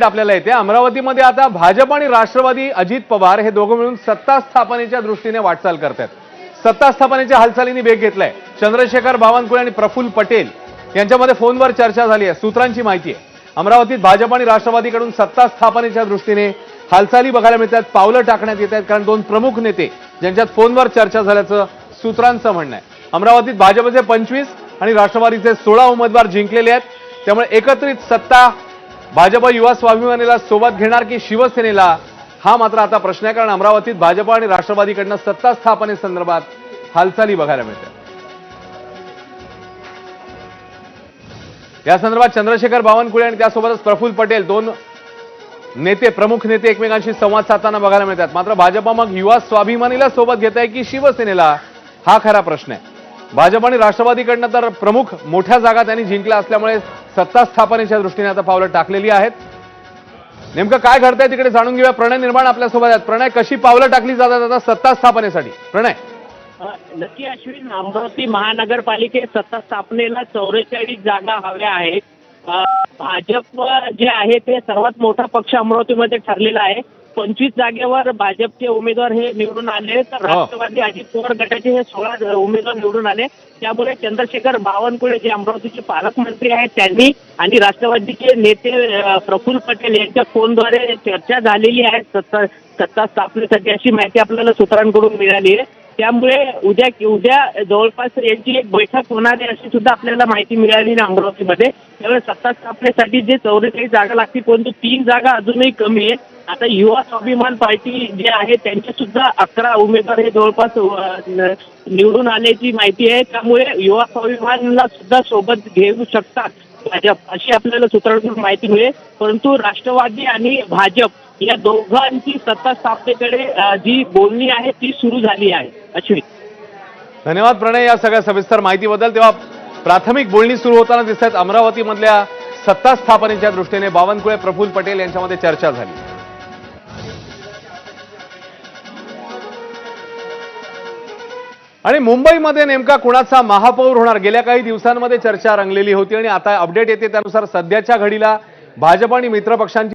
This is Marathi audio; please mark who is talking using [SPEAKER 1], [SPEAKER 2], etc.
[SPEAKER 1] आपल्याला येते अमरावतीमध्ये आता भाजप आणि राष्ट्रवादी अजित पवार हे दोघं मिळून सत्ता स्थापनेच्या दृष्टीने वाटचाल करतात। सत्ता स्थापनेच्या हालचालींनी वेग घेतलाय। चंद्रशेखर बावनकुळे आणि प्रफुल्ल पटेल यांच्यामध्ये फोनवर चर्चा झाली आहे। सूत्रांची माहिती आहे अमरावतीत भाजप आणि राष्ट्रवादीकडून सत्ता स्थापनेच्या दृष्टीने हालचाली बघायला मिळतात, पावलं टाकण्यात येत आहेत, कारण दोन प्रमुख नेते ज्यांच्यात फोनवर चर्चा झाल्याचं सूत्रांचं म्हणणं आहे। अमरावतीत भाजपचे 25 आणि राष्ट्रवादीचे 16 उमेदवार जिंकलेले आहेत, त्यामुळे एकत्रित सत्ता भाजप युवा स्वाभिमानीला सोबत घेणार की शिवसेनेला, हा मात्र आता प्रश्न आहे। कारण अमरावतीत भाजप आणि राष्ट्रवादीकडनं सत्ता स्थापनेसंदर्भात हालचाली बघायला मिळतात। या संदर्भात चंद्रशेखर बावनकुळे आणि त्यासोबतच प्रफुल्ल पटेल दोन नेते प्रमुख नेते एकमेकांशी संवाद साधताना बघायला मिळतात। मात्र भाजप मग युवा स्वाभिमानीला सोबत घेत आहे की शिवसेनेला, हा खरा प्रश्न आहे। भाजप आणि राष्ट्रवादीकडनं तर प्रमुख मोठ्या जागा त्यांनी जिंकल्या असल्यामुळे सत्ता स्थापनेच्या दृष्टीने आता पावलं टाकलेली आहेत। नेमकं काय घडतंय तिकडे जाणून घेऊया। प्रणय निर्माण आपल्यासोबत आहेत। प्रणय, कशी पावलं टाकली जातात आता सत्ता स्थापनेसाठी? प्रणय,
[SPEAKER 2] नक्की अश्विन, अमरावती महानगरपालिकेत सत्ता स्थापनेला 44 जागा हव्या आहेत। भाजप जे आहे ते सर्वात मोठा पक्ष अमरावतीमध्ये ठरलेला आहे। 25 जागेवर भाजपचे उमेदवार हे निवडून आले, तर राष्ट्रवादी अजित पवार गटाचे हे 16 उमेदवार निवडून आले। त्यामुळे चंद्रशेखर बावनकुळे जे अमरावतीचे पालकमंत्री आहेत त्यांनी आणि राष्ट्रवादीचे नेते प्रफुल्ल पटेल यांच्या फोनद्वारे चर्चा झालेली आहे सत्ता स्थापनेसाठी, अशी माहिती आपल्याला सूत्रांकडून मिळाली आहे। त्यामुळे उद्या जवळपास यांची एक बैठक होणार आहे अशी सुद्धा आपल्याला माहिती मिळाली ना अमरावतीमध्ये। त्यामुळे सत्ता स्थापनेसाठी जे 44 जागा लागतील, परंतु 3 जागा अजूनही कमी आहे। आता युवा स्वाभिमान पार्टी जे आहे त्यांचे सुद्धा 11 उमेदवार हे जवळपास निवडून आल्याची माहिती आहे। त्यामुळे युवा स्वाभिमानला सुद्धा सोबत घेऊ शकतात भाजप, अशी आपल्याला सूत्रांकडून माहिती मिळेल। परंतु राष्ट्रवादी आणि भाजप या दोघांची सत्ता स्थापनेकडे जी बोलणी आहे ती सुरू झाली आहे। अश्विन,
[SPEAKER 1] धन्यवाद प्रणय या सगळ्या सविस्तर माहितीबद्दल। तेव्हा प्राथमिक बोलणी सुरू होताना दिसत आहेत अमरावतीमधल्या सत्ता स्थापनेच्या दृष्टीने बावनकुळे प्रफुल्ल पटेल यांच्यामध्ये चर्चा झाली। आणि मुंबईमध्ये नेमका कुणाचा महापौर होणार, गेल्या काही दिवसांमध्ये चर्चा रंगलेली होती आणि आता अपडेट येते त्यानुसार सध्याच्या घडीला भाजप आणि मित्रपक्षांची